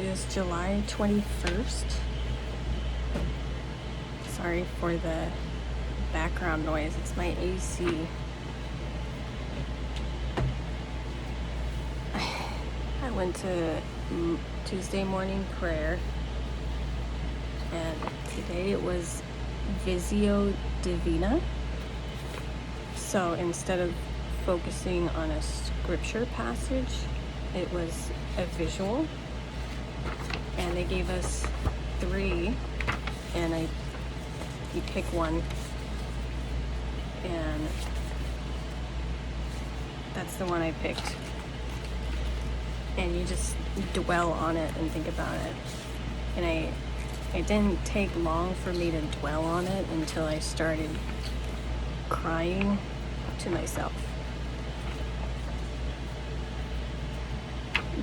is July 21st. Sorry for the background noise, it's my AC. I went to Tuesday morning prayer, and today it was Visio Divina. So instead of focusing on a scripture passage, it was a visual, and they gave us 3, and you pick one, and that's the one I picked, and you just dwell on it and think about it. And it didn't take long for me to dwell on it until I started crying to myself,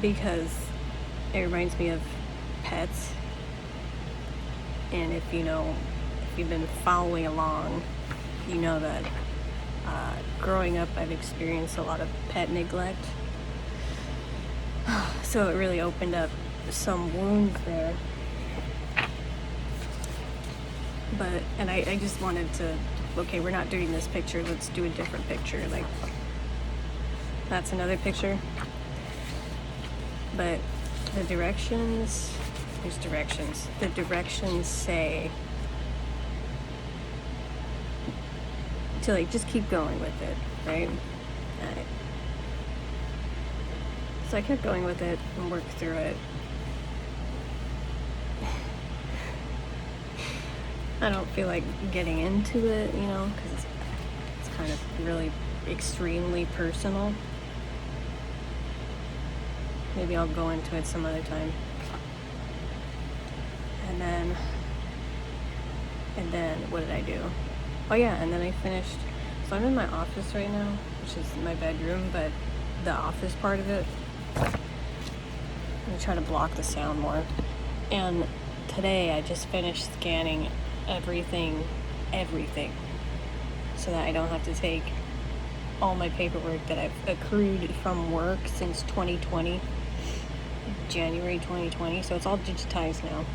because it reminds me of pets. And if you've been following along, you know that growing up I've experienced a lot of pet neglect. So it really opened up some wounds there. And I just wanted to, okay, we're not doing this picture, let's do a different picture. Like, that's another picture. But the directions, there's directions. The directions say to just keep going with it, right? So I kept going with it and worked through it. I don't feel like getting into it, because it's kind of really extremely personal. Maybe I'll go into it some other time. And then what did I do? Oh yeah, and then I finished. So I'm in my office right now, which is my bedroom, but the office part of it, I'm gonna try to block the sound more. And today I just finished scanning everything, so that I don't have to take all my paperwork that I've accrued from work since 2020, January 2020. So it's all digitized now.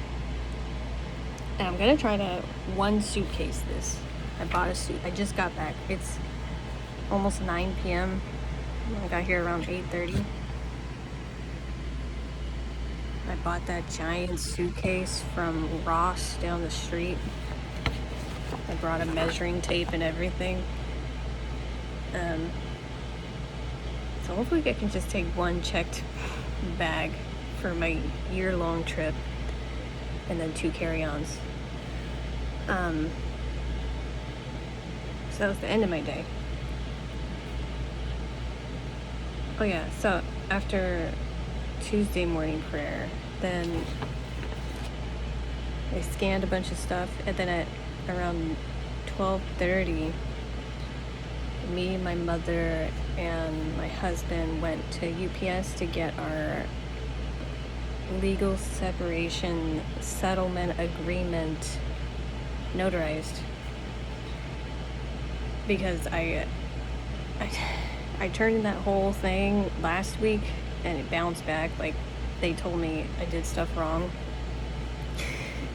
And I'm gonna try to one suitcase this. I bought a suit. I just got back. It's almost 9 p.m. I got here around 8:30. I bought that giant suitcase from Ross down the street. I brought a measuring tape and everything. So hopefully I can just take one checked bag for my year-long trip, and then 2 carry-ons. So that was the end of my day. Oh yeah, so after Tuesday morning prayer, then I scanned a bunch of stuff, and then at around 12:30, me, my mother, and my husband went to UPS to get our legal separation settlement agreement notarized, because I turned in that whole thing last week and it bounced back. Like, they told me I did stuff wrong,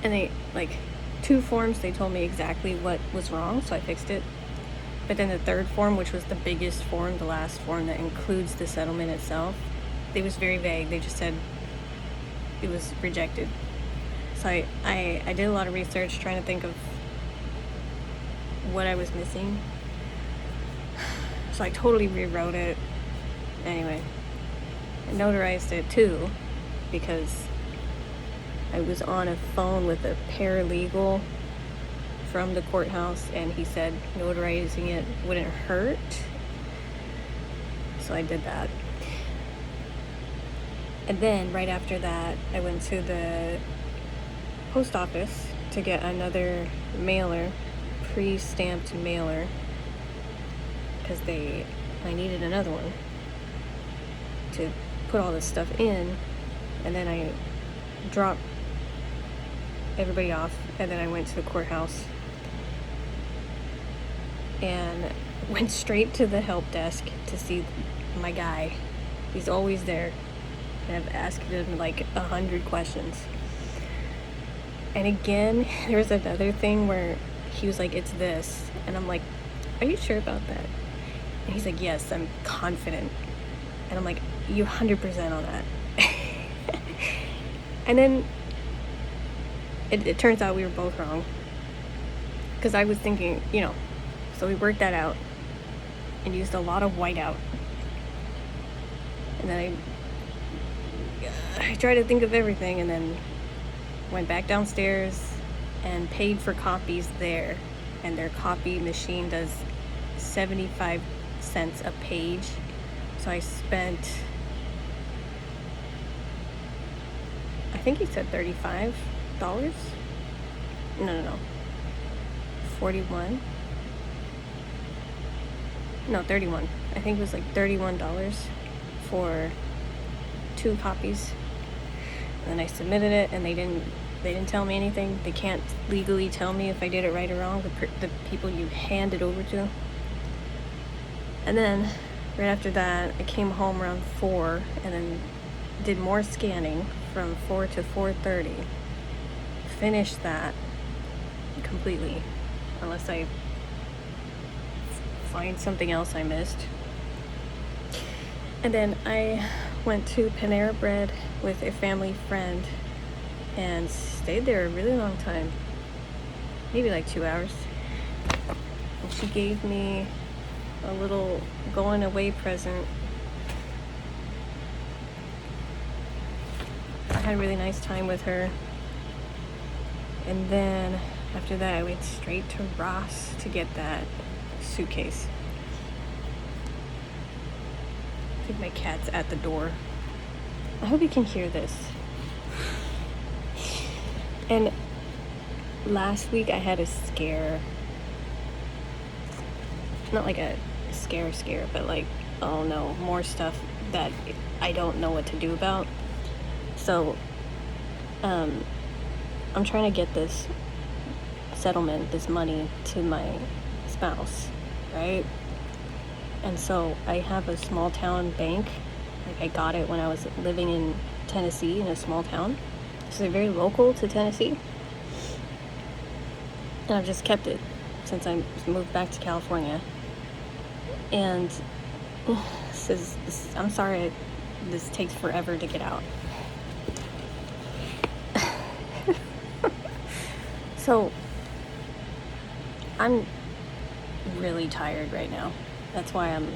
and they 2 forms, they told me exactly what was wrong, so I fixed it. But then the 3rd form, which was the biggest form, the last form that includes the settlement itself, it was very vague. They just said it was rejected. So I did a lot of research trying to think of what I was missing. So I totally rewrote it. Anyway, I notarized it too, because I was on a phone with a paralegal from the courthouse, and he said notarizing it wouldn't hurt. So I did that. And then right after that, I went to the post office to get another mailer, pre-stamped mailer, because I needed another one to put all this stuff in. And then I dropped everybody off, and then I went to the courthouse and went straight to the help desk to see my guy. He's always there. and I've asked him like 100 questions. And again, there's another thing where he was like, it's this. And I'm like, are you sure about that? And he's like, yes, I'm confident. And I'm like, you 100% on that. And then it turns out we were both wrong. Because I was thinking, so we worked that out and used a lot of whiteout. And then I tried to think of everything, and then went back downstairs and paid for copies there. And their copy machine does 75 cents a page. So I spent, I think he said $35. No. 41. No, 31. I think it was like $31 for 2 copies. And then I submitted it, and they didn't tell me anything. They can't legally tell me if I did it right or wrong, the people you hand it over to. And then right after that, I came home around 4 and then did more scanning from 4 to 4:30. Finished that completely, unless I find something else I missed. And then I went to Panera Bread with a family friend and stayed there a really long time, maybe like 2 hours. And she gave me a little going away present. I had a really nice time with her. And then after that, I went straight to Ross to get that suitcase. I think my cat's at the door. I hope you can hear this. And last week I had a scare. Not like a scare, but like, oh no, more stuff that I don't know what to do about. So, I'm trying to get this settlement, this money, to my spouse, right? And so I have a small town bank. Like, I got it when I was living in Tennessee, in a small town. So they're very local to Tennessee. And I've just kept it since I moved back to California. And I'm sorry, this takes forever to get out. So I'm really tired right now. That's why I'm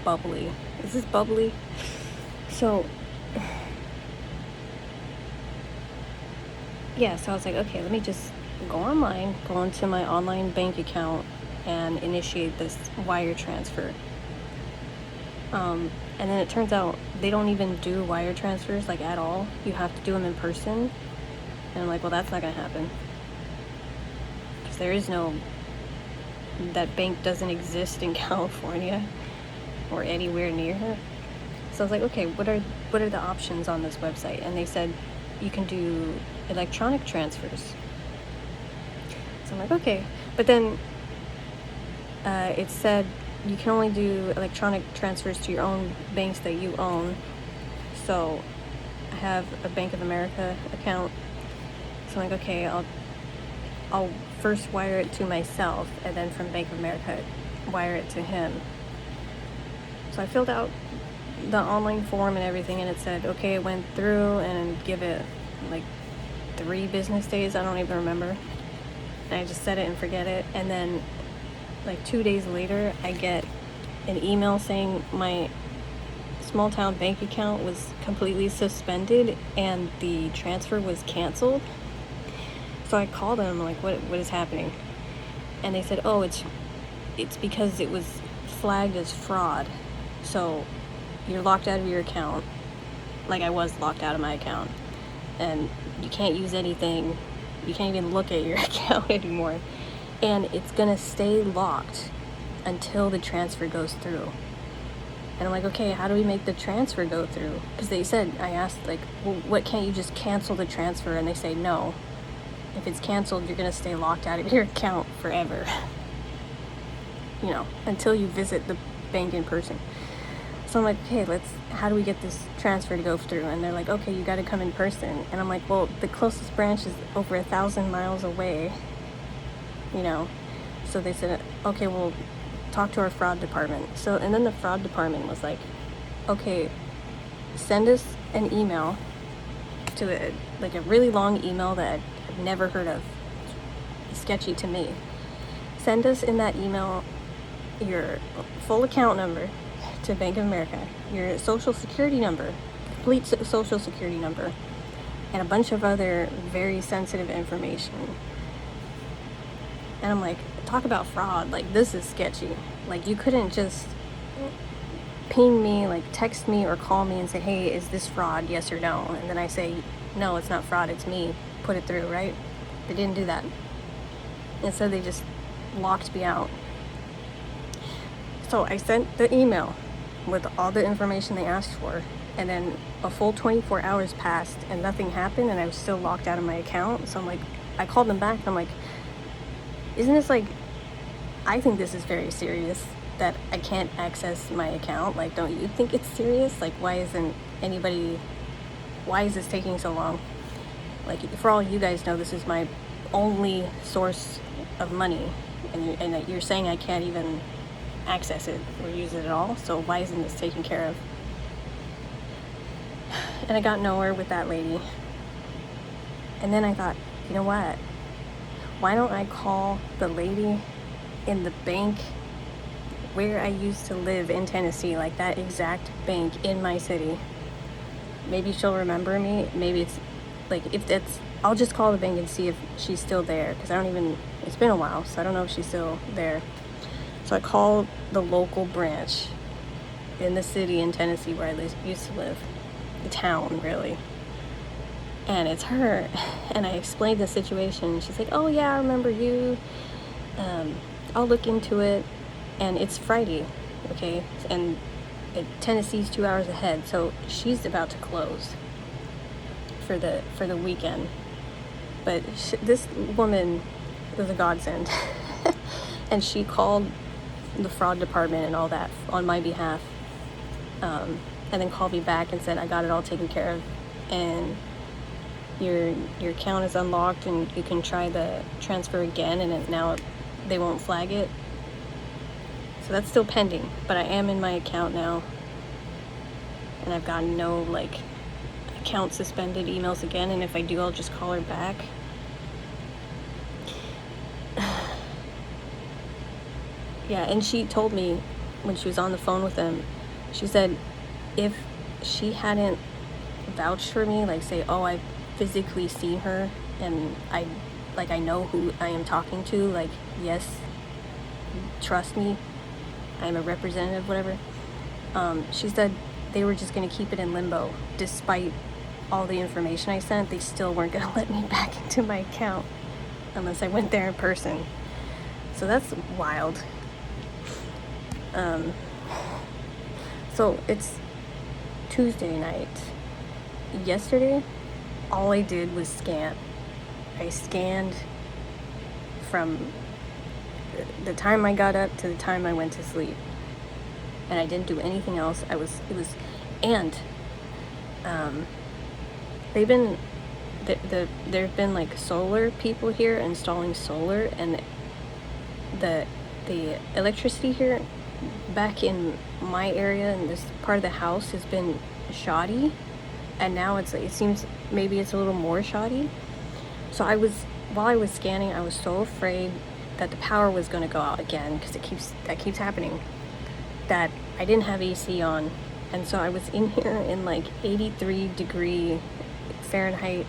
bubbly. Is this bubbly? So yeah, so I was like, okay, let me just go online, go into my online bank account and initiate this wire transfer. And then it turns out they don't even do wire transfers, like, at all. You have to do them in person. And I'm like, well, that's not gonna happen. Because that bank doesn't exist in California or anywhere near her. So I was like, okay, what are the options on this website? And they said you can do electronic transfers. So I'm like, okay. But then it said you can only do electronic transfers to your own banks that you own. So I have a Bank of America account. So I'm like, okay, I'll first wire it to myself, and then from Bank of America, wire it to him. So I filled out the online form and everything, and it said, okay, it went through, and give it like 3 business days. I don't even remember. And I just set it and forget it. And then like 2 days later, I get an email saying my small town bank account was completely suspended and the transfer was canceled. So I called them, like, what is happening? And they said, oh, it's because it was flagged as fraud. So you're locked out of your account. Like, I was locked out of my account. And you can't use anything. You can't even look at your account anymore. And it's gonna stay locked until the transfer goes through. And I'm like, okay, how do we make the transfer go through? Because they said, I asked, like, well, what, can't you just cancel the transfer? And they say, no. If it's canceled, you're gonna stay locked out of your account forever. Until you visit the bank in person. So I'm like, okay, how do we get this transfer to go through? And they're like, okay, you got to come in person. And I'm like, well, the closest branch is over 1,000 miles away, you know? So they said, okay, we'll talk to our fraud department. So, and then the fraud department was like, okay, send us an email to like a really long email that I've never heard of. It's sketchy to me. Send us in that email your full account number to Bank of America, your social security number, complete social security number, and a bunch of other very sensitive information. And I'm like, talk about fraud. Like, this is sketchy. Like, you couldn't just ping me, like text me or call me and say, hey, is this fraud? Yes or no? And then I say, no, it's not fraud, it's me. Put it through, right? They didn't do that. Instead, they just locked me out. So I sent the email with all the information they asked for, and then a full 24 hours passed and nothing happened, and I was still locked out of my account. So I'm like, I called them back and I'm like, isn't this like, I think this is very serious that I can't access my account. Like, don't you think it's serious? Like, why is this taking so long? Like, for all you guys know, this is my only source of money, and you're saying I can't even access it or use it at all, so why isn't this taken care of? And I got nowhere with that lady. And then I thought, you know what? Why don't I call the lady in the bank where I used to live in Tennessee, like that exact bank in my city? Maybe she'll remember me. Maybe it's like, I'll just call the bank and see if she's still there, because it's been a while, so I don't know if she's still there. So I called the local branch in the city in Tennessee where I used to live, the town, really. And it's her. And I explained the situation. She's like, oh yeah, I remember you. I'll look into it. And it's Friday, okay? And Tennessee's 2 hours ahead, so she's about to close for the weekend. But this woman was a godsend. And she called the fraud department and all that on my behalf, and then called me back and said, I got it all taken care of, and your account is unlocked and you can try the transfer again, and now they won't flag it. So that's still pending, but I am in my account now, and I've gotten no like account suspended emails again, and if I do, I'll just call her back. Yeah, and she told me when she was on the phone with them, she said if she hadn't vouched for me, like say, oh, I've physically seen her and I know who I am talking to, like, yes, trust me, I'm a representative, whatever. She said they were just going to keep it in limbo. Despite all the information I sent, they still weren't going to let me back into my account unless I went there in person. So that's wild. So it's Tuesday night. Yesterday, all I did was scan. I scanned from the time I got up to the time I went to sleep, and I didn't do anything else. There've been like solar people here installing solar, and the electricity here back in my area in this part of the house has been shoddy, and now it seems maybe it's a little more shoddy. So while I was scanning, I was so afraid that the power was going to go out again, because that keeps happening, that I didn't have AC on. And so I was in here in like 83-degree Fahrenheit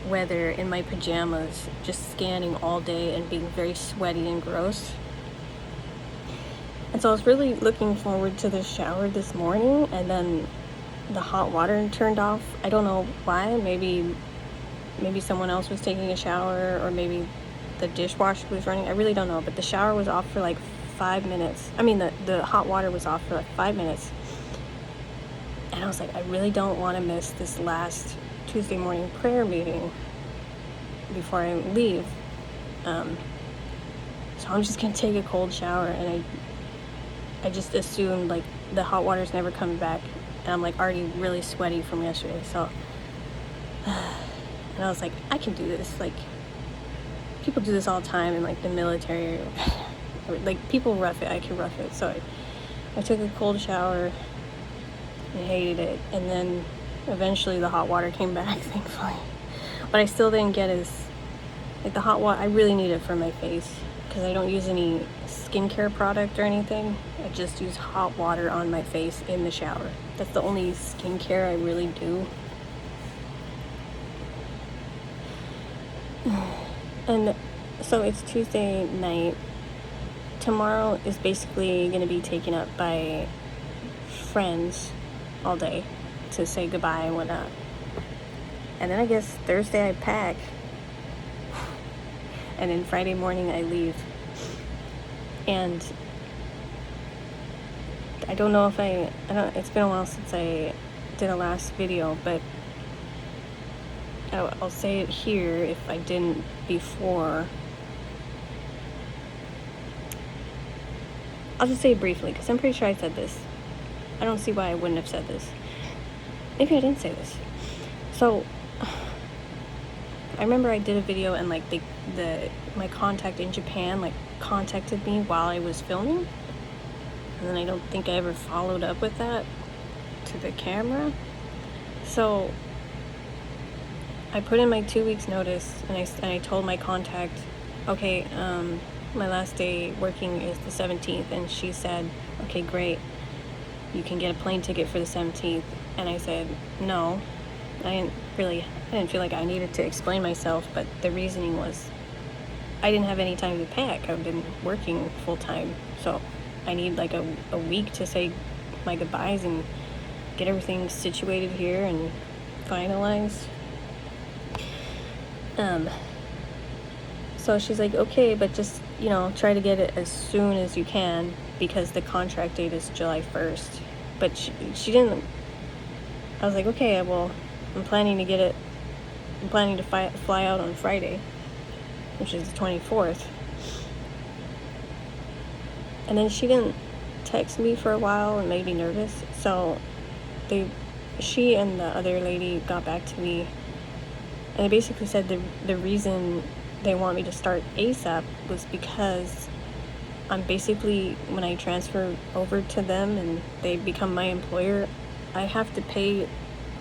weather in my pajamas, just scanning all day and being very sweaty and gross. And so I was really looking forward to the shower this morning, and then the hot water turned off. I don't know why. Maybe someone else was taking a shower, or maybe the dishwasher was running. I really don't know, but the shower was off for like 5 minutes. I mean, the hot water was off for like 5 minutes. And I was like, I really don't want to miss this last Tuesday morning prayer meeting before I leave. So I'm just going to take a cold shower, and I just assumed like the hot water's never coming back, and I'm like already really sweaty from yesterday. So, and I was like, I can do this. Like, people do this all the time in like the military. Like, people rough it. I can rough it. So I took a cold shower and hated it, and then eventually the hot water came back, thankfully. But I still didn't get as, like, the hot water. I really need it for my face because I don't use any skincare product or anything. I just use hot water on my face in the shower. That's the only skincare I really do. And so it's Tuesday night. Tomorrow is basically going to be taken up by friends all day to say goodbye and whatnot. And then I guess Thursday I pack. And then Friday morning I leave. And I don't know if it's been a while since I did a last video, but I'll say it here if I didn't before. I'll just say it briefly because I'm pretty sure I said this. I don't see why I wouldn't have said this. Maybe I didn't say this. So I remember I did a video and like my contact in Japan like contacted me while I was filming, and then I don't think I ever followed up with that to the camera. So I put in my 2 weeks notice, and I told my contact, okay, my last day working is the 17th, and she said, okay, great, you can get a plane ticket for the 17th. And I said no. I didn't feel like I needed to explain myself, but the reasoning was I didn't have any time to pack. I've been working full time, so I need like a week to say my goodbyes and get everything situated here and finalized. So she's like, okay, but just, try to get it as soon as you can because the contract date is July 1st. But she didn't. I was like, okay, well, I'm planning to fly out on Friday, which is the 24th. And then she didn't text me for a while and made me nervous. So she and the other lady got back to me, and they basically said the reason they want me to start ASAP was because I'm basically, when I transfer over to them and they become my employer, I have to pay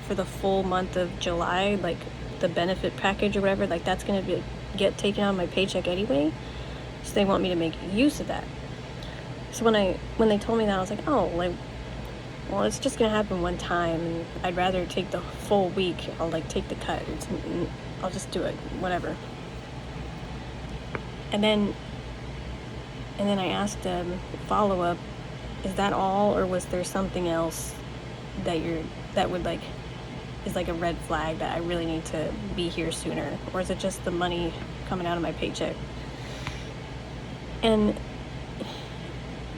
for the full month of July, like the benefit package or whatever, like that's going to get taken out of my paycheck anyway. So they want me to make use of that. So when they told me that, I was like, oh, like, well, it's just going to happen one time, and I'd rather take the full week. I'll like take the cut. I'll just do it, whatever. And then I asked them, follow up, is that all, or was there something else that would like is like a red flag that I really need to be here sooner, or is it just the money coming out of my paycheck? And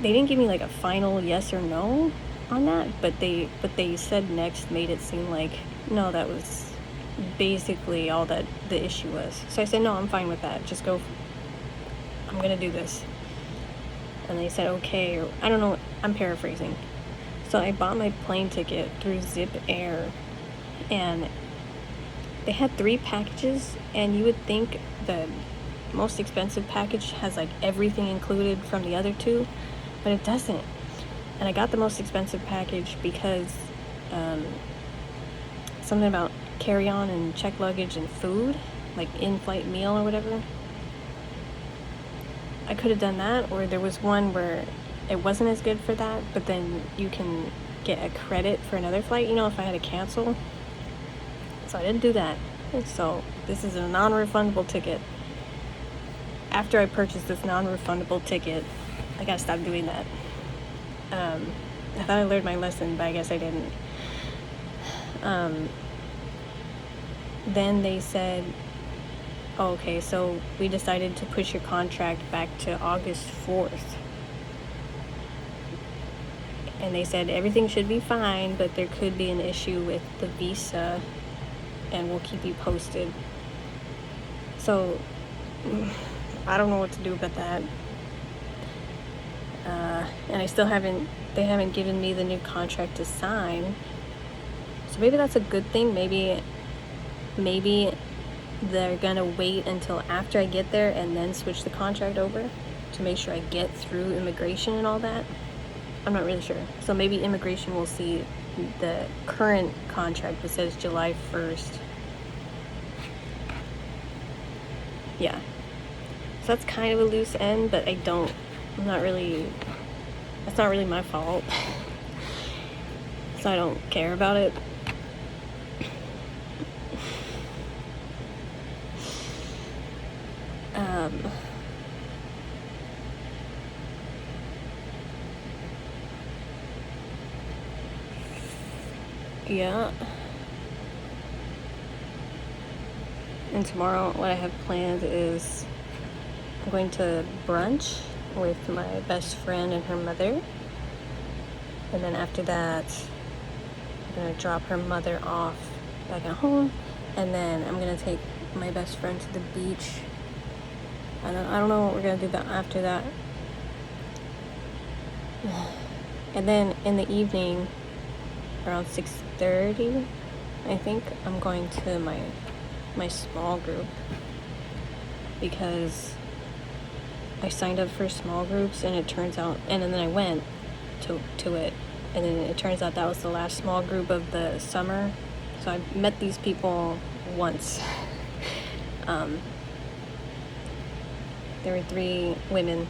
they didn't give me like a final yes or no on that, but they said next made it seem like no, that was basically all that the issue was. So I said, no, I'm fine with that, just go, I'm gonna do this. And they said okay, or I don't know, I'm paraphrasing. So I bought my plane ticket through Zip Air, and they had 3 packages, and you would think the most expensive package has like everything included from the other 2, but it doesn't. And I got the most expensive package because something about carry-on and check luggage and food, like in-flight meal or whatever. I could have done that, or there was one where it wasn't as good for that, but then you can get a credit for another flight, if I had to cancel. So I didn't do that. So this is a non-refundable ticket. After I purchased this non-refundable ticket, I gotta stop doing that. I thought I learned my lesson, but I guess I didn't. Then they said, oh, okay, so we decided to push your contract back to August 4th. And they said everything should be fine, but there could be an issue with the visa, and we'll keep you posted. So I don't know what to do about that. and they haven't given me the new contract to sign. So maybe that's a good thing. Maybe they're gonna wait until after I get there and then switch the contract over to make sure I get through immigration and all that. I'm not really sure. So maybe immigration will see the current contract that says July 1st. Yeah. So that's kind of a loose end, but that's not really my fault. So I don't care about it. Yeah. And tomorrow, what I have planned is I'm going to brunch with my best friend and her mother. And then after that, I'm going to drop her mother off back at home. And then I'm going to take my best friend to the beach. I don't know what we're going to do after that. And then in the evening, around 6:30, I think, I'm going to my small group, because I signed up for small groups, and it turns out, and then I went to it, and then it turns out that was the last small group of the summer. So I met these people once. There were 3 women.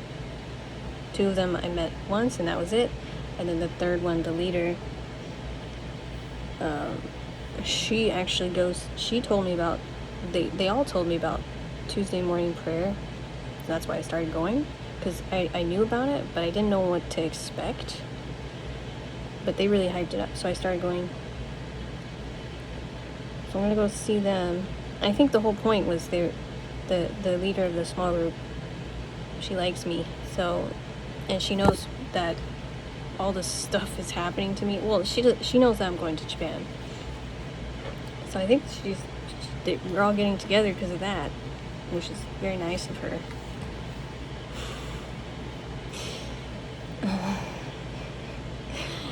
2 of them I met once, and that was it. And then the third one, the leader, she told me about, they all told me about Tuesday morning prayer. That's why I started going, because I knew about it, but I didn't know what to expect. But they really hyped it up, so I started going. So I'm gonna go see them. I think the whole point was the leader of the small group, she likes me, so, and she knows that all this stuff is happening to me. Well, she knows that I'm going to Japan. So I think we're all getting together because of that, which is very nice of her.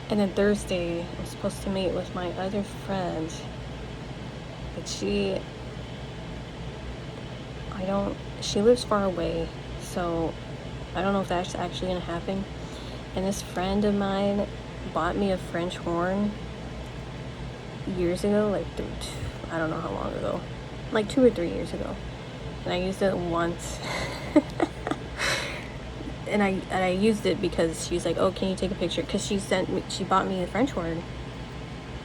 And then Thursday, I'm supposed to meet with my other friend, but she lives far away, so I don't know if that's actually gonna happen. And this friend of mine bought me a French horn years ago, like, I don't know how long ago, like 2 or 3 years ago, and I used it once. And I used it because she's like, oh, can you take a picture? Because she bought me a French horn.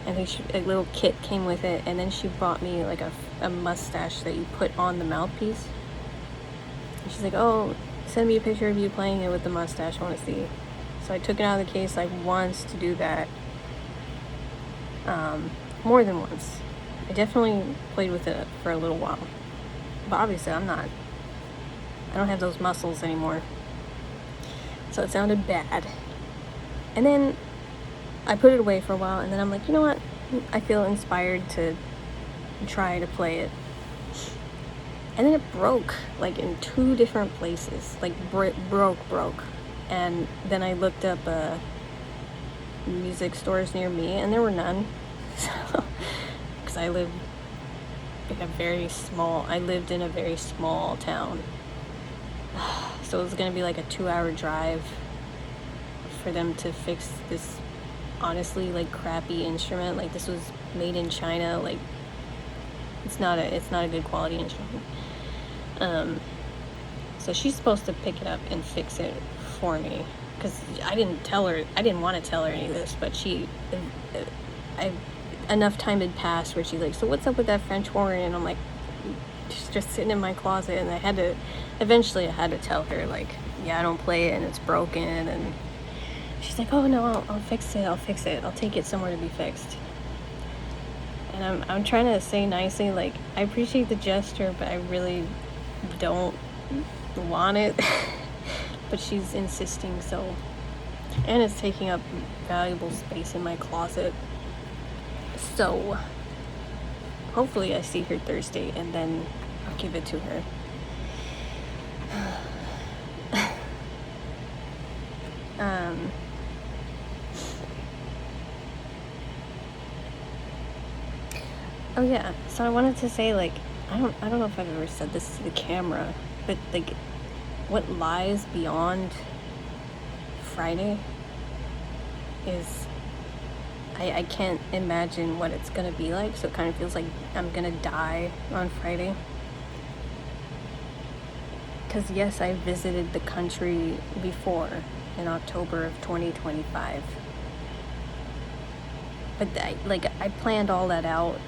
I think a little kit came with it, and then she bought me like a mustache that you put on the mouthpiece. And she's like, oh, send me a picture of you playing it with the mustache, I want to see. So I took it out of the case like once to do that. More than once. I definitely played with it for a little while. But obviously I don't have those muscles anymore. So it sounded bad. And then I put it away for a while, and then I'm like, you know what? I feel inspired to try to play it. And then it broke, like, in 2 different places. Like, broke. And then I looked up music stores near me, and there were none. So, because I lived in a very small town. So it was going to be like a 2-hour drive for them to fix this, honestly, like, crappy instrument. Like, this was made in China. Like, it's not a good quality instrument. So she's supposed to pick it up and fix it for me, because I didn't want to tell her any of this, but enough time had passed where she's like, so what's up with that French horn? And I'm like, it's just sitting in my closet. And eventually I had to tell her, like, yeah, I don't play it and it's broken. And she's like, oh no, I'll fix it. I'll take it somewhere to be fixed. And I'm trying to say nicely, like, I appreciate the gesture, but I really don't want it. But she's insisting, so. And it's taking up valuable space in my closet. So hopefully I see her Thursday, and then I'll give it to her. Oh yeah, so I wanted to say, like, I don't know if I've ever said this to the camera, but like, what lies beyond Friday is, I can't imagine what it's gonna be like, so it kind of feels like I'm gonna die on Friday. Because yes, I visited the country before in October of 2025. But I planned all that out.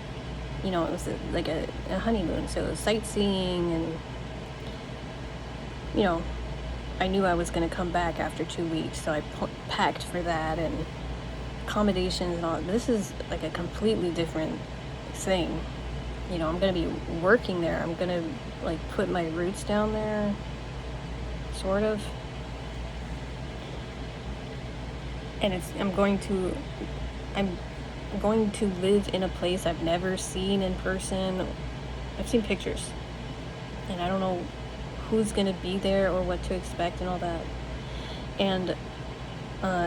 You know, it was like a honeymoon, so it was sightseeing, and you know, I knew I was going to come back after 2 weeks, so I packed for that, and accommodations and all. This is like a completely different thing. You know, I'm going to be working there. I'm going to like put my roots down there, sort of. And I'm going to live in a place I've never seen in person. I've seen pictures, and I don't know who's going to be there or what to expect and all that. And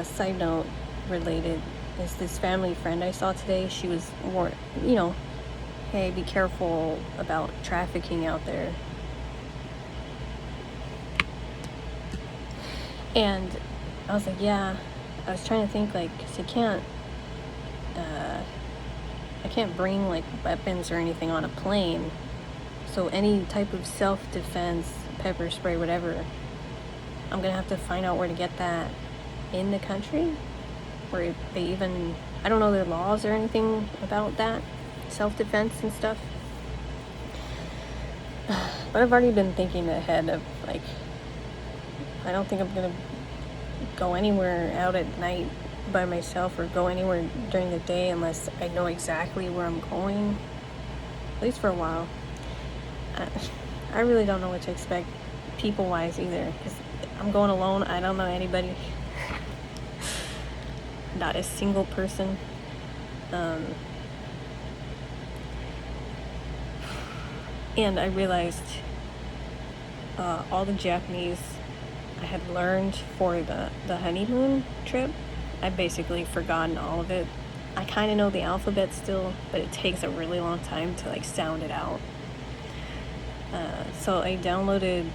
side note related is this family friend I saw today. She was warned, you know, hey, be careful about trafficking out there. And I was like, yeah. I was trying to think, like, because I can't bring like weapons or anything on a plane, so any type of self-defense, pepper spray, whatever, I'm gonna have to find out where to get that in the country, or if they even, I don't know their laws or anything about that, self-defense and stuff. But I've already been thinking ahead of, like, I don't think I'm gonna go anywhere out at night by myself or go anywhere during the day unless I know exactly where I'm going, at least for a while. I really don't know what to expect people-wise either, because I'm going alone. I don't know anybody, not a single person. And I realized all the Japanese I had learned for the honeymoon trip, I've basically forgotten all of it. I kind of know the alphabet still, but it takes a really long time to like sound it out. So I downloaded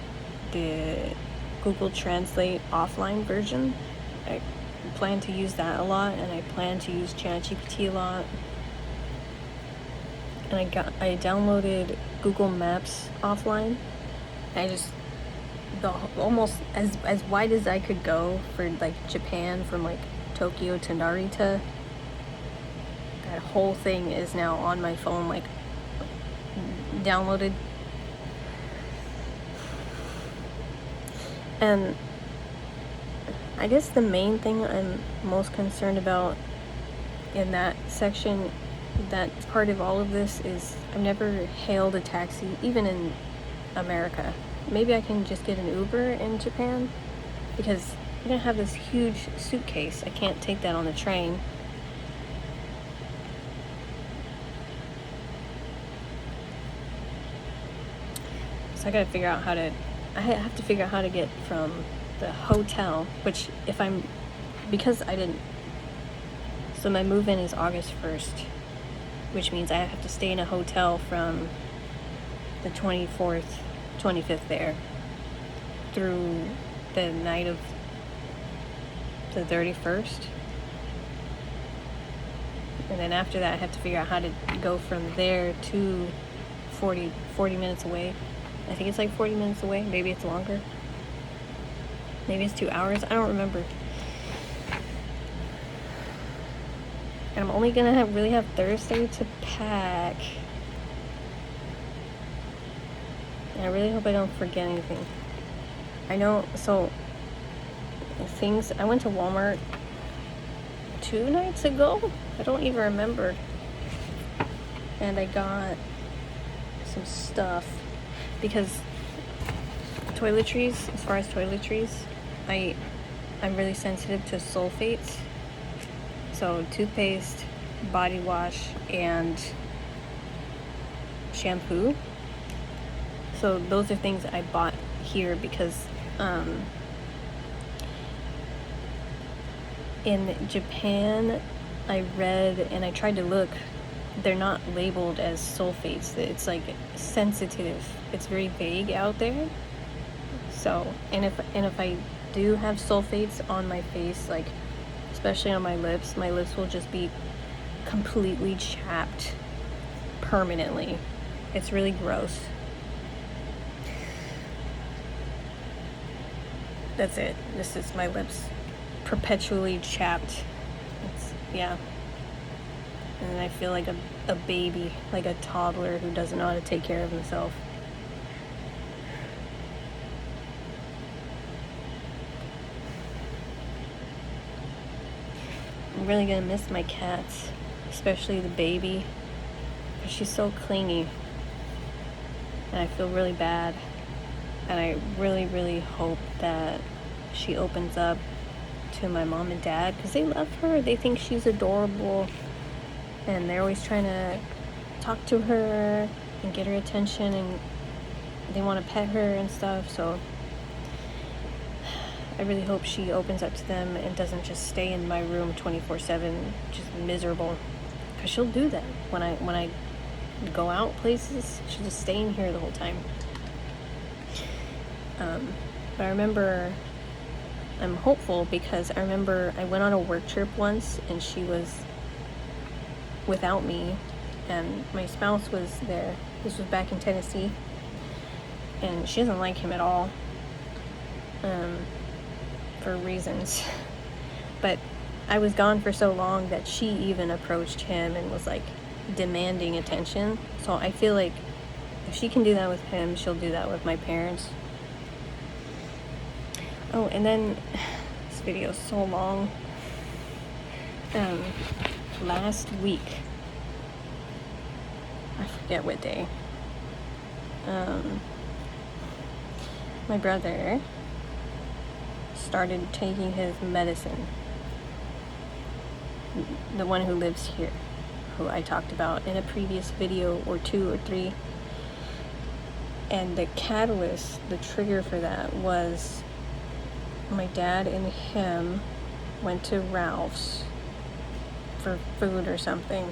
the Google Translate offline version. I plan to use that a lot, and I plan to use ChatGPT a lot. And I downloaded Google Maps offline. I just almost as wide as I could go for like Japan, from like Tokyo to Narita. That whole thing is now on my phone, like downloaded. And I guess the main thing I'm most concerned about in that section, that part of all of this, is I've never hailed a taxi, even in America. Maybe I can just get an Uber in Japan, because I'm gonna have this huge suitcase. I can't take that on the train. So I gotta figure out how to, I have to figure out how to get from the hotel, which because I didn't, so my move-in is August 1st, which means I have to stay in a hotel from the 24th, 25th there through the night of the 31st. And then after that, I have to figure out how to go from there to 40 minutes away. I think it's like 40 minutes away. Maybe it's longer. Maybe it's 2 hours. I don't remember. And I'm only gonna really have Thursday to pack. And I really hope I don't forget anything. I know, so things, I went to Walmart 2 nights ago. I don't even remember. And I got some stuff, because toiletries, as far as toiletries, I'm really sensitive to sulfates. So toothpaste, body wash, and shampoo. So those are things I bought here because In Japan, I read and I tried to look, they're not labeled as sulfates. It's like sensitive. It's very vague out there. So, and if I do have sulfates on my face, like especially on my lips will just be completely chapped permanently. It's really gross. That's it. This is my lips perpetually chapped. Yeah. And I feel like a baby, like a toddler who doesn't know how to take care of himself. I'm really gonna miss my cats, especially the baby, because she's so clingy. And I feel really bad. And I really, really hope that she opens up to my mom and dad, because they love her. They think she's adorable. And they're always trying to talk to her and get her attention, and they want to pet her and stuff. So I really hope she opens up to them and doesn't just stay in my room 24/7, just miserable. Because she'll do that when I go out places. She'll just stay in here the whole time. But I remember, I'm hopeful, because I remember I went on a work trip once and she was without me and my spouse was there. This was back in Tennessee, and she doesn't like him at all, for reasons. But I was gone for so long that she even approached him and was like demanding attention. So I feel like if she can do that with him, she'll do that with my parents. Oh, and then this video is so long. Last week, I forget what day, my brother started taking his medicine. The one who lives here, who I talked about in a previous video, or 2 or 3. And the catalyst, the trigger for that, was my dad and him went to Ralph's for food or something.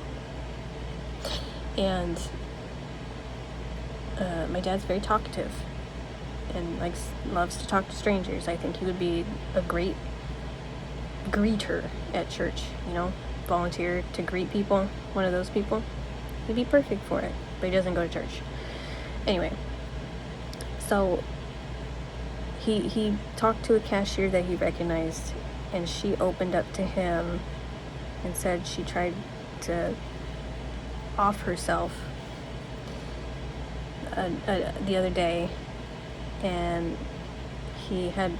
And my dad's very talkative and loves to talk to strangers. I think he would be a great greeter at church, volunteer to greet people, one of those people. He'd be perfect for it, but he doesn't go to church. Anyway, so he talked to a cashier that he recognized, and she opened up to him and said she tried to off herself the other day, and he had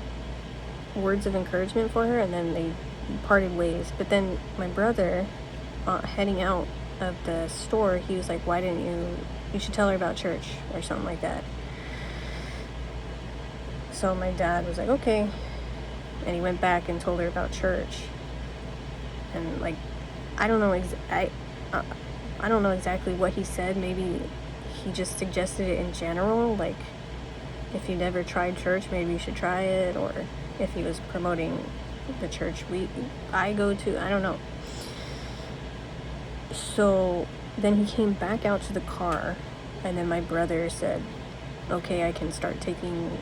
words of encouragement for her, and then they parted ways. But then my brother, heading out of the store, he was like, why didn't you should tell her about church or something like that. So my dad was like, okay, and he went back and told her about church. And I don't know I don't know exactly what he said. Maybe he just suggested it in general, like if you never tried church, maybe you should try it, or if he was promoting the church I go to, I don't know. So then he came back out to the car, and then my brother said, okay, I can start taking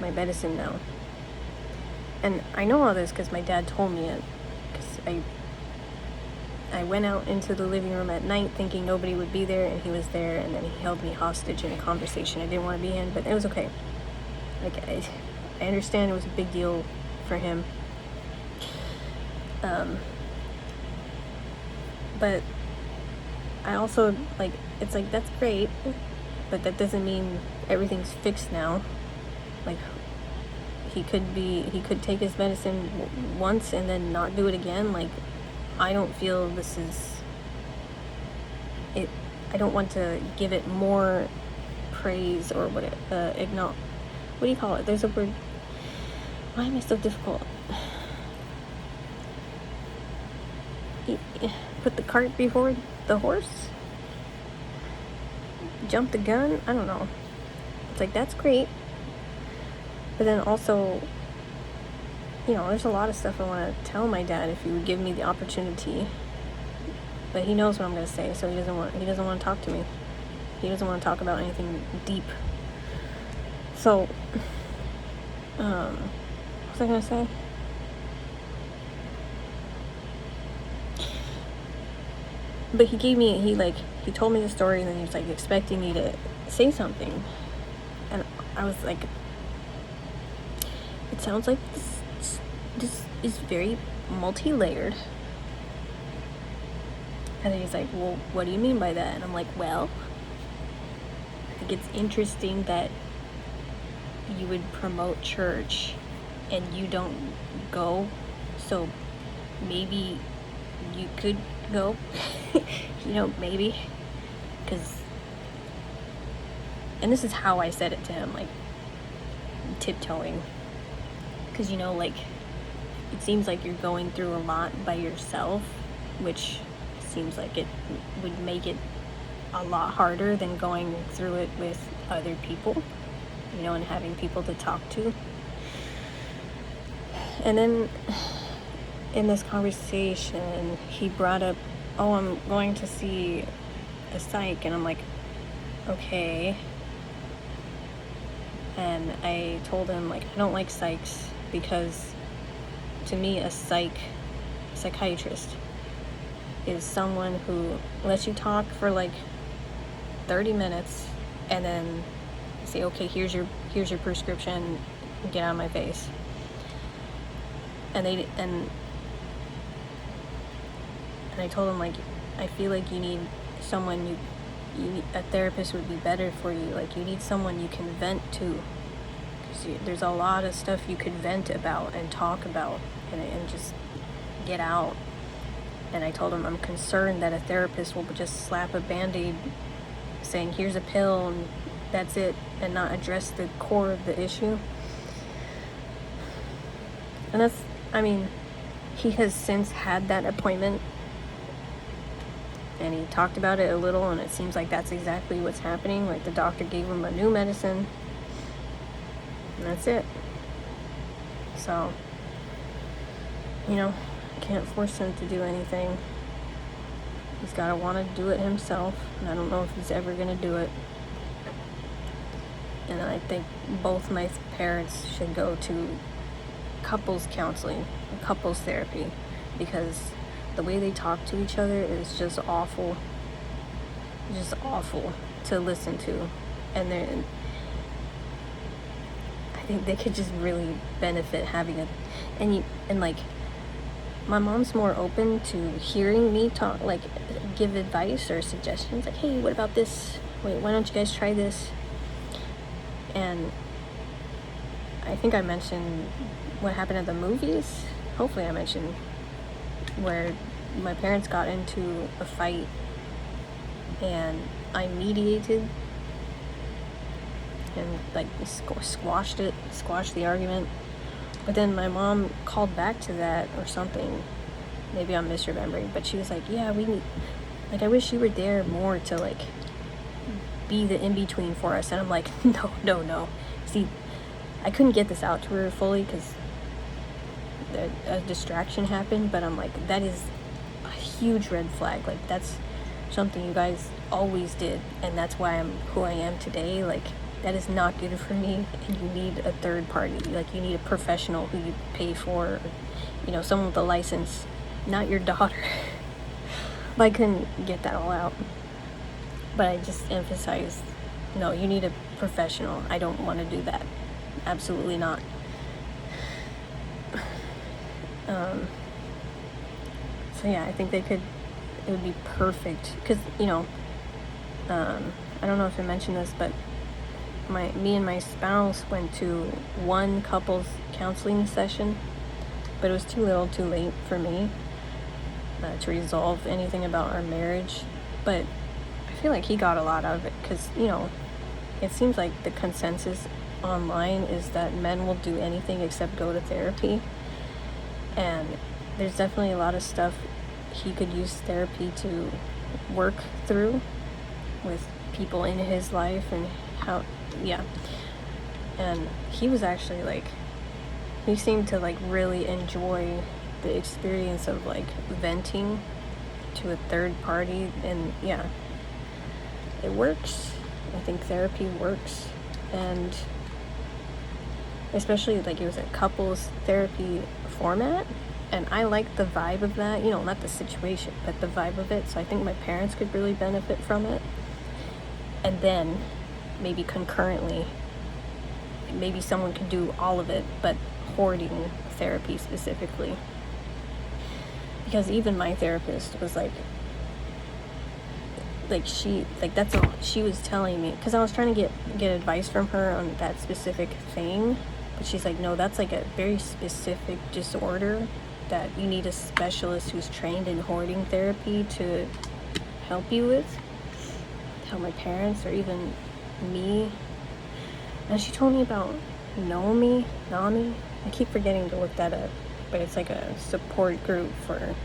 my medicine now. And I know all this because my dad told me it, because I went out into the living room at night thinking nobody would be there, and he was there, and then he held me hostage in a conversation I didn't want to be in, but it was okay. I understand it was a big deal for him. But I also, it's that's great, but that doesn't mean everything's fixed now. He could take his medicine once and then not do it again. I don't feel this is it. I don't want to give it more praise or what do you call it? There's a word. Why am I so difficult? Put the cart before the horse? Jump the gun? I don't know. It's that's great. But then also, there's a lot of stuff I want to tell my dad if he would give me the opportunity. But he knows what I'm going to say, so he doesn't want to talk to me. He doesn't want to talk about anything deep. So, what was I going to say? But he told me the story, and then he was, expecting me to say something. And I was like, it sounds like this is very multi-layered. And then he's like, well, what do you mean by that? And I'm like, well, I think it's interesting that you would promote church and you don't go, so maybe you could go, maybe, and this is how I said it to him, tiptoeing, because, it seems like you're going through a lot by yourself, which seems like it would make it a lot harder than going through it with other people, and having people to talk to. And then in this conversation, he brought up, oh, I'm going to see a psych, and I'm like, okay. And I told him, I don't like psychs, because to me, a psychiatrist is someone who lets you talk for 30 minutes and then say, okay, here's your prescription, get out of my face. And I told him, I feel like you need someone, a therapist would be better for you. You need someone you can vent to. There's a lot of stuff you could vent about and talk about and just get out. And I told him I'm concerned that a therapist will just slap a Band-Aid saying, here's a pill, and that's it, and not address the core of the issue. And he has since had that appointment, and he talked about it a little, and it seems like that's exactly what's happening. The doctor gave him a new medicine, and that's it. So, can't force him to do anything. He's got to want to do it himself, and I don't know if he's ever going to do it. And I think both my parents should go to couples counseling, couples therapy, because the way they talk to each other is just awful to listen to. And I think they could just really benefit having my mom's more open to hearing me talk, give advice or suggestions, hey, what about this? Wait, why don't you guys try this? And I think I mentioned what happened at the movies. Hopefully I mentioned where my parents got into a fight and I mediated and squashed the argument. But then my mom called back to that or something. Maybe I'm misremembering, but she was like, yeah, we need, I wish you were there more to be the in-between for us. And I'm like, no. See, I couldn't get this out to her fully because a distraction happened, but I'm like, that is a huge red flag. That's something you guys always did, and that's why I'm who I am today. That is not good for me, and you need a third party. You need a professional who you pay for, someone with a license, not your daughter. But I couldn't get that all out. But I just emphasized, no, you need a professional. I don't want to do that. Absolutely not. So yeah, I think it would be perfect. Because, I don't know if I mentioned this, but me and my spouse went to one couples counseling session, but it was too little too late for me to resolve anything about our marriage. But I feel like he got a lot out of it because, it seems like the consensus online is that men will do anything except go to therapy. And there's definitely a lot of stuff he could use therapy to work through with people in his life and how, yeah. And he was actually he seemed to like really enjoy the experience of like venting to a third party. And yeah, it works. I think therapy works, and especially like it was a couples therapy format, and I like the vibe of that, you know, not the situation but the vibe of it. So I think my parents could really benefit from it. And then maybe concurrently, maybe someone could do all of it, but hoarding therapy specifically, because even my therapist was like she, like, that's all she was telling me, because I was trying to get advice from her on that specific thing, but she's like, no, that's like a very specific disorder that you need a specialist who's trained in hoarding therapy to help you with. How my parents, or even me. And she told me about NAMI. I keep forgetting to look that up, but it's like a support group for,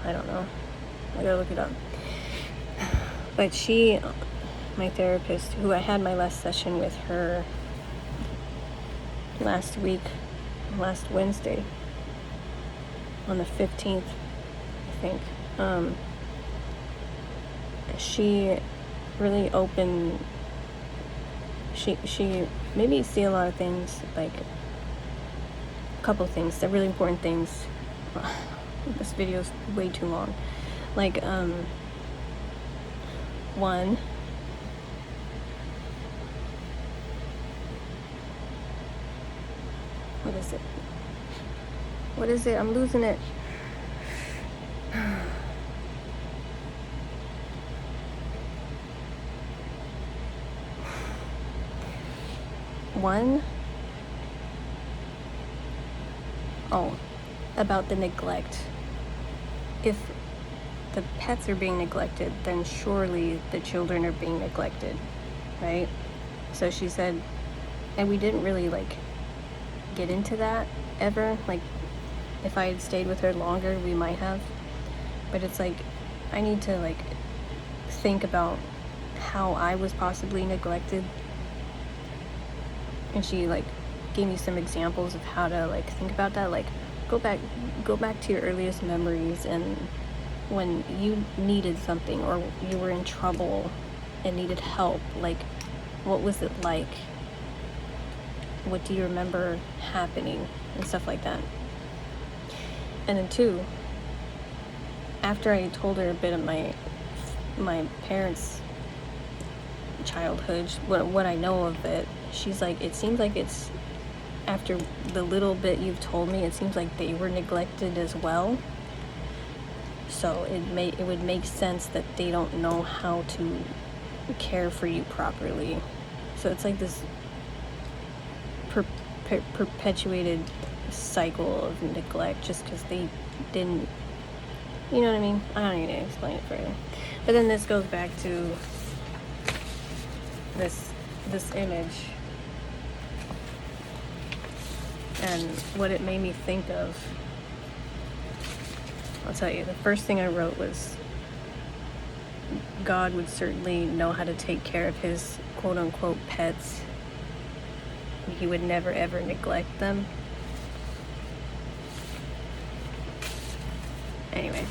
I don't know, I gotta look it up. But she, my therapist, who I had my last session with her last Wednesday, on the 15th, I think, she really opened, she made me see a lot of things, like a couple things, the really important things. This video's way too long. Like, one, what is it? I'm losing it. One, about the neglect. If the pets are being neglected, then surely the children are being neglected, right? So she said, and we didn't really like get into that ever. Like, if I had stayed with her longer, we might have. But it's like, I need to like think about how I was possibly neglected. And she like gave me some examples of how to like think about that. Like, go back to your earliest memories, and when you needed something or you were in trouble and needed help, like, what was it like? What do you remember happening and stuff like that? And then two, after I told her a bit of my parents' childhood, what I know of it, she's like, it seems like it's, after the little bit you've told me, it seems like they were neglected as well. So it would make sense that they don't know how to care for you properly. So it's like this perpetuated cycle of neglect just because they didn't, you know what I mean? I don't need to explain it further. But then this goes back to this image and what it made me think of. I'll tell you, the first thing I wrote was, God would certainly know how to take care of his quote-unquote pets. He would never ever neglect them. Anyway,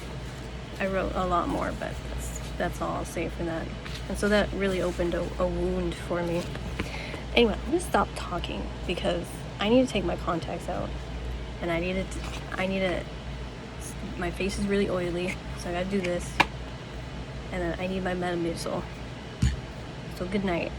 I wrote a lot more, but that's all I'll say for that. And so that really opened a wound for me. Anyway, I'm gonna stop talking because I need to take my contacts out, and I need to, my face is really oily, so I gotta do this, and then I need my Metamucil. So good night.